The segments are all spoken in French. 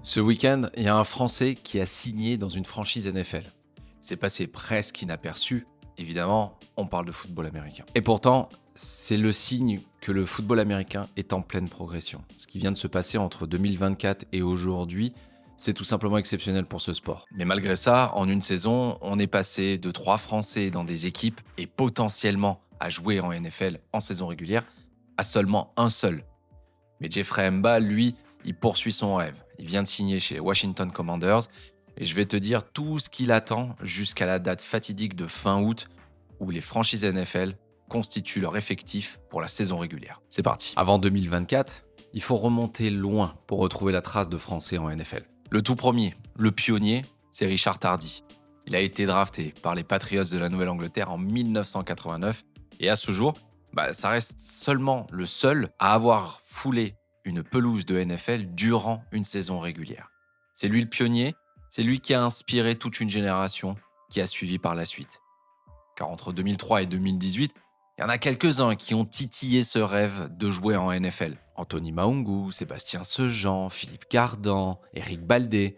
Ce week-end, il y a un Français qui a signé dans une franchise NFL. C'est passé presque inaperçu. Évidemment, on parle de football américain. Et pourtant, c'est le signe que le football américain est en pleine progression. Ce qui vient de se passer entre 2024 et aujourd'hui, c'est tout simplement exceptionnel pour ce sport. Mais malgré ça, en une saison, on est passé de 3 Français dans des équipes et potentiellement à jouer en NFL en saison régulière à seulement un seul. Mais Jeffrey Mba, lui, il poursuit son rêve. Il vient de signer chez les Washington Commanders et je vais te dire tout ce qu'il attend jusqu'à la date fatidique de fin août où les franchises NFL constituent leur effectif pour la saison régulière. C'est parti. Avant 2024, il faut remonter loin pour retrouver la trace de Français en NFL. Le tout premier, le pionnier, c'est Richard Tardy. Il a été drafté par les Patriots de la Nouvelle-Angleterre en 1989 et à ce jour, ça reste seulement le seul à avoir foulé une pelouse de NFL durant une saison régulière. C'est lui le pionnier, c'est lui qui a inspiré toute une génération qui a suivi par la suite. Car entre 2003 et 2018, il y en a quelques-uns qui ont titillé ce rêve de jouer en NFL. Anthony Maungu, Sébastien Sejean, Philippe Gardan, Eric Baldé.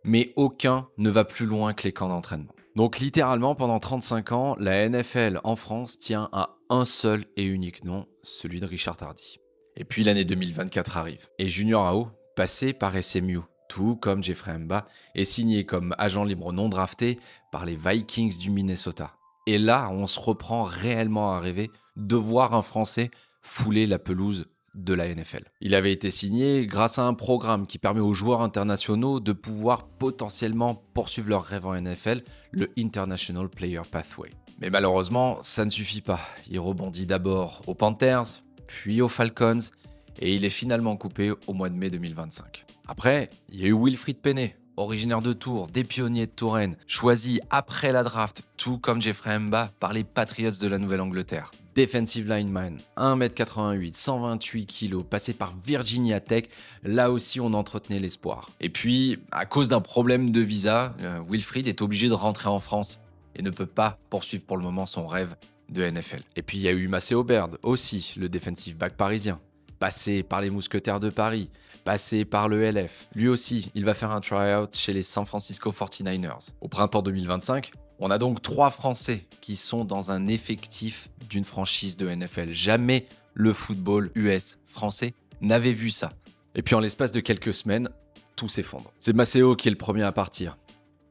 Mais aucun ne va plus loin que les camps d'entraînement. Donc littéralement, pendant 35 ans, la NFL en France tient à un seul et unique nom, celui de Richard Tardy. Et puis l'année 2024 arrive. Et Junior Ao, passé par SMU, tout comme Jeffrey Mba, est signé comme agent libre non drafté par les Vikings du Minnesota. Et là, on se reprend réellement à rêver de voir un Français fouler la pelouse de la NFL. Il avait été signé grâce à un programme qui permet aux joueurs internationaux de pouvoir potentiellement poursuivre leur rêve en NFL, le International Player Pathway. Mais malheureusement, ça ne suffit pas. Il rebondit d'abord aux Panthers, puis aux Falcons, et il est finalement coupé au mois de mai 2025. Après, il y a eu Wilfried Penney, originaire de Tours, des pionniers de Touraine, choisi après la draft, tout comme Jeffrey Mba, par les Patriots de la Nouvelle-Angleterre. Defensive lineman, 1m88, 128 kg, passé par Virginia Tech, là aussi on entretenait l'espoir. Et puis, à cause d'un problème de visa, Wilfried est obligé de rentrer en France et ne peut pas poursuivre pour le moment son rêve de NFL. Et puis il y a eu Maceo Baird, aussi le defensive back parisien, passé par les Mousquetaires de Paris, passé par le LF. Lui aussi, il va faire un try-out chez les San Francisco 49ers. Au printemps 2025, on a donc 3 Français qui sont dans un effectif d'une franchise de NFL. Jamais le football US français n'avait vu ça. Et puis en l'espace de quelques semaines, tout s'effondre. C'est Maceo qui est le premier à partir.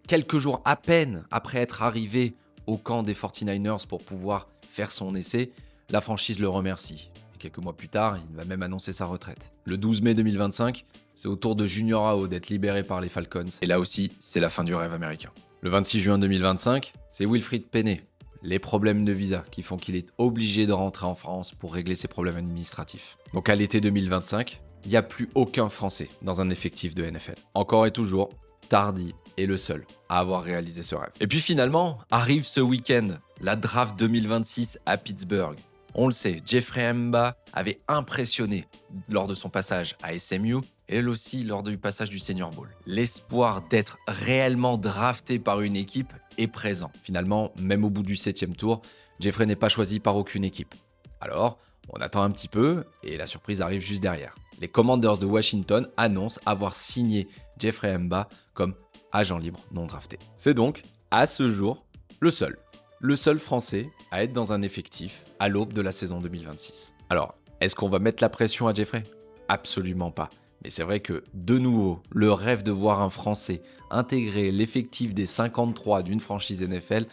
Quelques jours à peine après être arrivé au camp des 49ers pour pouvoir faire son essai, la franchise le remercie. Et quelques mois plus tard, il va même annoncer sa retraite. Le 12 mai 2025, c'est au tour de Junior Ao d'être libéré par les Falcons. Et là aussi, c'est la fin du rêve américain. Le 26 juin 2025, c'est Wilfried Penney. Les problèmes de visa qui font qu'il est obligé de rentrer en France pour régler ses problèmes administratifs. Donc à l'été 2025, il n'y a plus aucun Français dans un effectif de NFL. Encore et toujours, Tardy est le seul à avoir réalisé ce rêve. Et puis finalement, arrive ce week-end, la draft 2026 à Pittsburgh. On le sait, Jeffrey Mba avait impressionné lors de son passage à SMU et elle aussi lors du passage du Senior Bowl. L'espoir d'être réellement drafté par une équipe est présent. Finalement, même au bout du 7e tour, Jeffrey n'est pas choisi par aucune équipe. Alors, on attend un petit peu et la surprise arrive juste derrière. Les Commanders de Washington annoncent avoir signé Jeffrey Mba comme agent libre non drafté. C'est donc, à ce jour, le seul Français à être dans un effectif à l'aube de la saison 2026. Alors, est-ce qu'on va mettre la pression à Jeffrey ? Absolument pas. Mais c'est vrai que, de nouveau, le rêve de voir un Français intégrer l'effectif des 53 d'une franchise NFL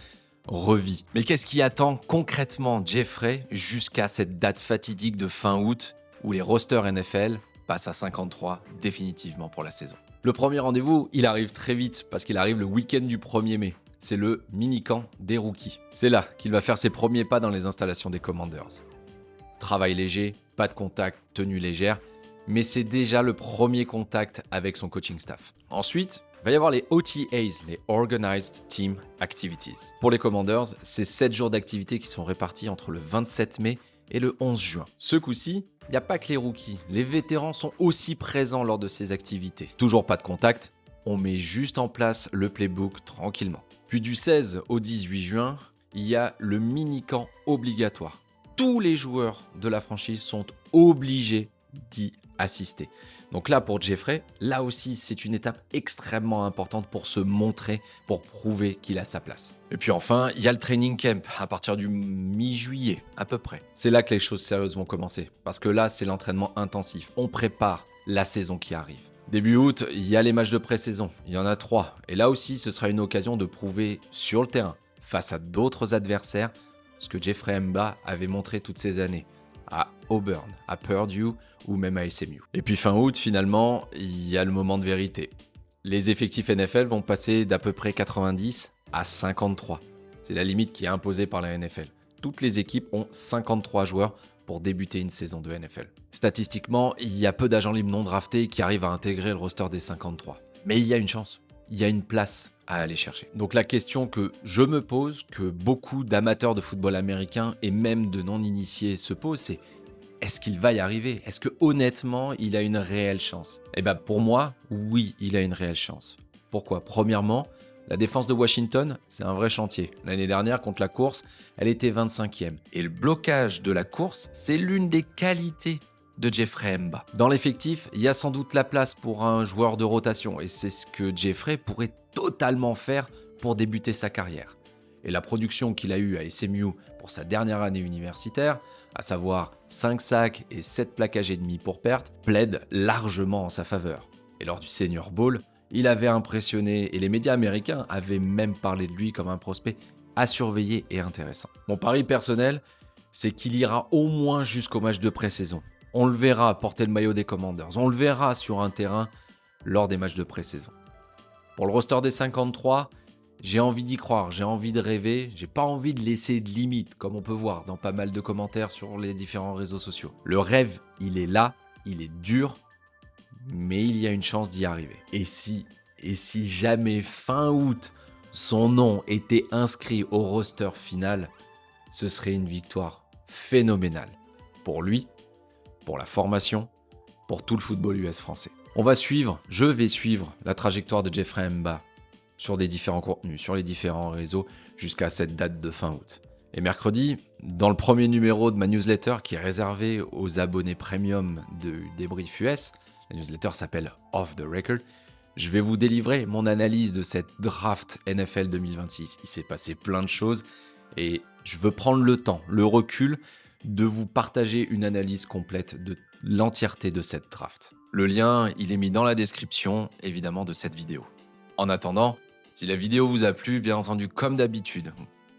revit. Mais qu'est-ce qui attend concrètement Jeffrey jusqu'à cette date fatidique de fin août où les rosters NFL passent à 53 définitivement pour la saison ? Le premier rendez-vous, il arrive très vite parce qu'il arrive le week-end du 1er mai. C'est le mini-camp des rookies. C'est là qu'il va faire ses premiers pas dans les installations des Commanders. Travail léger, pas de contact, tenue légère, mais c'est déjà le premier contact avec son coaching staff. Ensuite, il va y avoir les OTAs, les Organized Team Activities. Pour les Commanders, c'est 7 jours d'activité qui sont répartis entre le 27 mai et le 11 juin. Ce coup-ci, il n'y a pas que les rookies, les vétérans sont aussi présents lors de ces activités. Toujours pas de contact, on met juste en place le playbook tranquillement. Puis du 16 au 18 juin, il y a le mini-camp obligatoire. Tous les joueurs de la franchise sont obligés d'y assister. Donc là, pour Jeffrey, là aussi, c'est une étape extrêmement importante pour se montrer, pour prouver qu'il a sa place. Et puis enfin, il y a le training camp à partir du mi-juillet, à peu près. C'est là que les choses sérieuses vont commencer, parce que là, c'est l'entraînement intensif. On prépare la saison qui arrive. Début août, il y a les matchs de pré-saison. Il y en a 3. Et là aussi, ce sera une occasion de prouver sur le terrain, face à d'autres adversaires, ce que Jeffrey Mba avait montré toutes ces années, à Auburn, à Purdue ou même à SMU. Et puis fin août, finalement, il y a le moment de vérité. Les effectifs NFL vont passer d'à peu près 90 à 53. C'est la limite qui est imposée par la NFL. Toutes les équipes ont 53 joueurs pour débuter une saison de NFL. Statistiquement, il y a peu d'agents libres non draftés qui arrivent à intégrer le roster des 53. Mais il y a une chance, il y a une place à aller chercher. Donc la question que je me pose, que beaucoup d'amateurs de football américain et même de non-initiés se posent, c'est est-ce qu'il va y arriver? Est-ce que honnêtement, il a une réelle chance? Eh bien pour moi, oui, il a une réelle chance. Pourquoi? Premièrement, la défense de Washington, c'est un vrai chantier. L'année dernière, contre la course, elle était 25e. Et le blocage de la course, c'est l'une des qualités de Jeffrey Mba. Dans l'effectif, il y a sans doute la place pour un joueur de rotation, et c'est ce que Jeffrey pourrait totalement faire pour débuter sa carrière. Et la production qu'il a eue à SMU pour sa dernière année universitaire, à savoir 5 sacs et 7 plaquages et demi pour perte, plaide largement en sa faveur. Et lors du Senior Bowl, il avait impressionné et les médias américains avaient même parlé de lui comme un prospect à surveiller et intéressant. Mon pari personnel, c'est qu'il ira au moins jusqu'au match de pré-saison. On le verra porter le maillot des Commanders, on le verra sur un terrain lors des matchs de pré-saison. Pour le roster des 53, j'ai envie d'y croire, j'ai envie de rêver, j'ai pas envie de laisser de limites, comme on peut voir dans pas mal de commentaires sur les différents réseaux sociaux. Le rêve, il est là, il est dur, mais il y a une chance d'y arriver. Et si jamais fin août, son nom était inscrit au roster final, ce serait une victoire phénoménale. Pour lui, pour la formation, pour tout le football US français. Je vais suivre la trajectoire de Jeffrey Mba sur des différents contenus, sur les différents réseaux, jusqu'à cette date de fin août. Et mercredi, dans le premier numéro de ma newsletter qui est réservé aux abonnés premium de Débrief US, la newsletter s'appelle Off the Record, je vais vous délivrer mon analyse de cette draft NFL 2026. Il s'est passé plein de choses et je veux prendre le temps, le recul, de vous partager une analyse complète de l'entièreté de cette draft. Le lien, il est mis dans la description, évidemment, de cette vidéo. En attendant, si la vidéo vous a plu, bien entendu, comme d'habitude,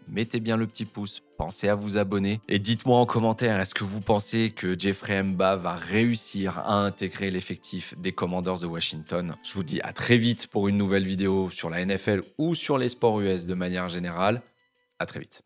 mettez bien le petit pouce, pensez à vous abonner et dites-moi en commentaire, est-ce que vous pensez que Jeffrey Mba va réussir à intégrer l'effectif des Commanders de Washington? Je vous dis à très vite pour une nouvelle vidéo sur la NFL ou sur les sports US de manière générale. À très vite.